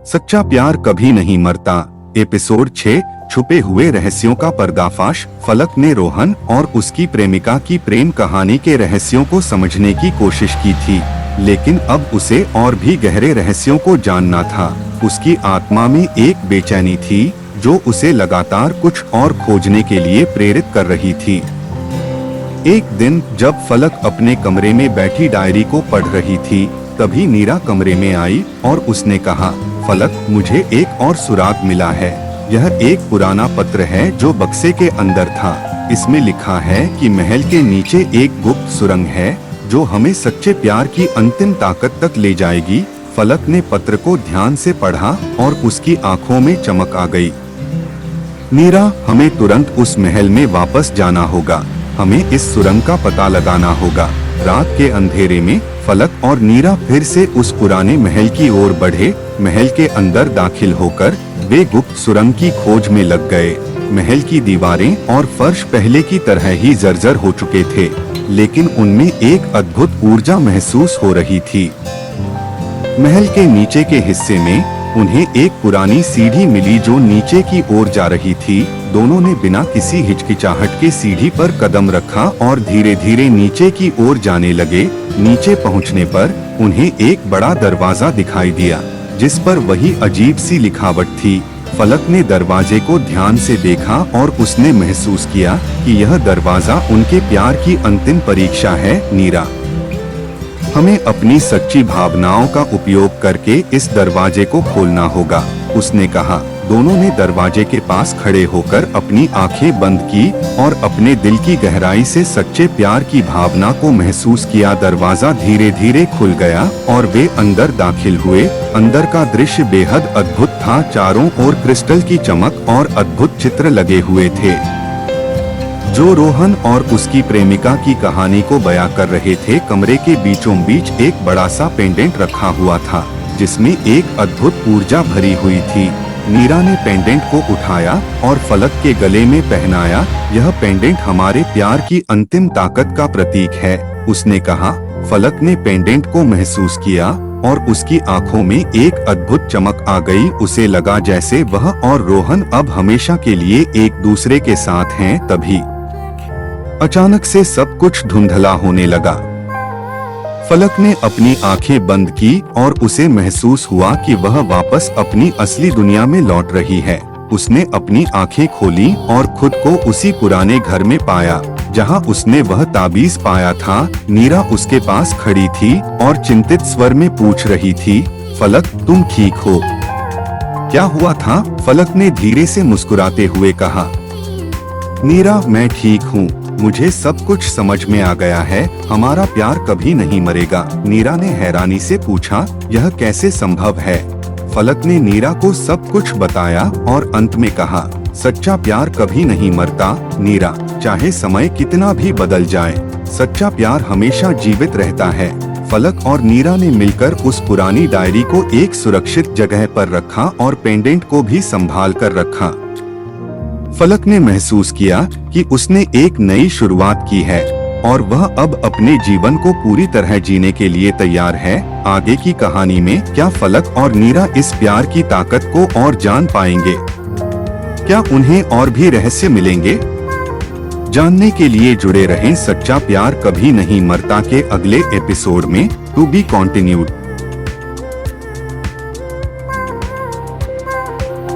सच्चा प्यार कभी नहीं मरता। एपिसोड 6 छुपे हुए रहस्यों का पर्दाफाश। फलक ने रोहन और उसकी प्रेमिका की प्रेम कहानी के रहस्यों को समझने की कोशिश की थी, लेकिन अब उसे और भी गहरे रहस्यों को जानना था। उसकी आत्मा में एक बेचैनी थी जो उसे लगातार कुछ और खोजने के लिए प्रेरित कर रही थी। एक दिन जब फलक अपने कमरे में बैठी डायरी को पढ़ रही थी, तभी नीरा कमरे में आई और उसने कहा, फलक, मुझे एक और सुराग मिला है। यह एक पुराना पत्र है जो बक्से के अंदर था। इसमें लिखा है कि महल के नीचे एक गुप्त सुरंग है जो हमें सच्चे प्यार की अंतिम ताकत तक ले जाएगी। फलक ने पत्र को ध्यान से पढ़ा और उसकी आंखों में चमक आ गई। नीरा, हमें तुरंत उस महल में वापस जाना होगा। हमें इस सुरंग का पता लगाना होगा। रात के अंधेरे में फलक और नीरा फिर से उस पुराने महल की ओर बढ़े। महल के अंदर दाखिल होकर वे गुप्त सुरंग की खोज में लग गए। महल की दीवारें और फर्श पहले की तरह ही जर्जर हो चुके थे, लेकिन उनमें एक अद्भुत ऊर्जा महसूस हो रही थी। महल के नीचे के हिस्से में उन्हें एक पुरानी सीढ़ी मिली जो नीचे की ओर जा रही थी। दोनों ने बिना किसी हिचकिचाहट के सीढ़ी पर कदम रखा और धीरे धीरे नीचे की ओर जाने लगे। नीचे पहुंचने पर उन्हें एक बड़ा दरवाजा दिखाई दिया जिस पर वही अजीब सी लिखावट थी। फलक ने दरवाजे को ध्यान से देखा और उसने महसूस किया कि यह दरवाजा उनके प्यार की अंतिम परीक्षा है। नीरा, हमें अपनी सच्ची भावनाओं का उपयोग करके इस दरवाजे को खोलना होगा, उसने कहा। दोनों ने दरवाजे के पास खड़े होकर अपनी आंखें बंद की और अपने दिल की गहराई से सच्चे प्यार की भावना को महसूस किया। दरवाजा धीरे धीरे खुल गया और वे अंदर दाखिल हुए। अंदर का दृश्य बेहद अद्भुत था। चारों ओर क्रिस्टल की चमक और अद्भुत चित्र लगे हुए थे जो रोहन और उसकी प्रेमिका की कहानी को बयां कर रहे थे। कमरे के बीचों बीच एक बड़ा सा पेंडेंट रखा हुआ था जिसमें एक अद्भुत ऊर्जा भरी हुई थी। नीरा ने पेंडेंट को उठाया और फलक के गले में पहनाया। यह पेंडेंट हमारे प्यार की अंतिम ताकत का प्रतीक है, उसने कहा। फलक ने पेंडेंट को महसूस किया और उसकी आंखों में एक अद्भुत चमक आ गई। उसे लगा जैसे वह और रोहन अब हमेशा के लिए एक दूसरे के साथ हैं। तभी अचानक से सब कुछ धुंधला होने लगा। फलक ने अपनी आंखें बंद की और उसे महसूस हुआ कि वह वापस अपनी असली दुनिया में लौट रही है। उसने अपनी आंखें खोली और खुद को उसी पुराने घर में पाया जहां उसने वह ताबीज पाया था। नीरा उसके पास खड़ी थी और चिंतित स्वर में पूछ रही थी, फलक, तुम ठीक हो? क्या हुआ था? फलक ने धीरे से मुस्कुराते हुए कहा, नीरा, मैं ठीक हूँ। मुझे सब कुछ समझ में आ गया है। हमारा प्यार कभी नहीं मरेगा। नीरा ने हैरानी से पूछा, यह कैसे संभव है? फलक ने नीरा को सब कुछ बताया और अंत में कहा, सच्चा प्यार कभी नहीं मरता नीरा, चाहे समय कितना भी बदल जाए, सच्चा प्यार हमेशा जीवित रहता है। फलक और नीरा ने मिलकर उस पुरानी डायरी को एक सुरक्षित जगह पर रखा और पेंडेंट को भी संभाल कर रखा। फलक ने महसूस किया कि उसने एक नई शुरुआत की है और वह अब अपने जीवन को पूरी तरह जीने के लिए तैयार है। आगे की कहानी में क्या फलक और नीरा इस प्यार की ताकत को और जान पाएंगे? क्या उन्हें और भी रहस्य मिलेंगे? जानने के लिए जुड़े रहें। सच्चा प्यार कभी नहीं मरता के अगले एपिसोड में टू बी कंटिन्यूड।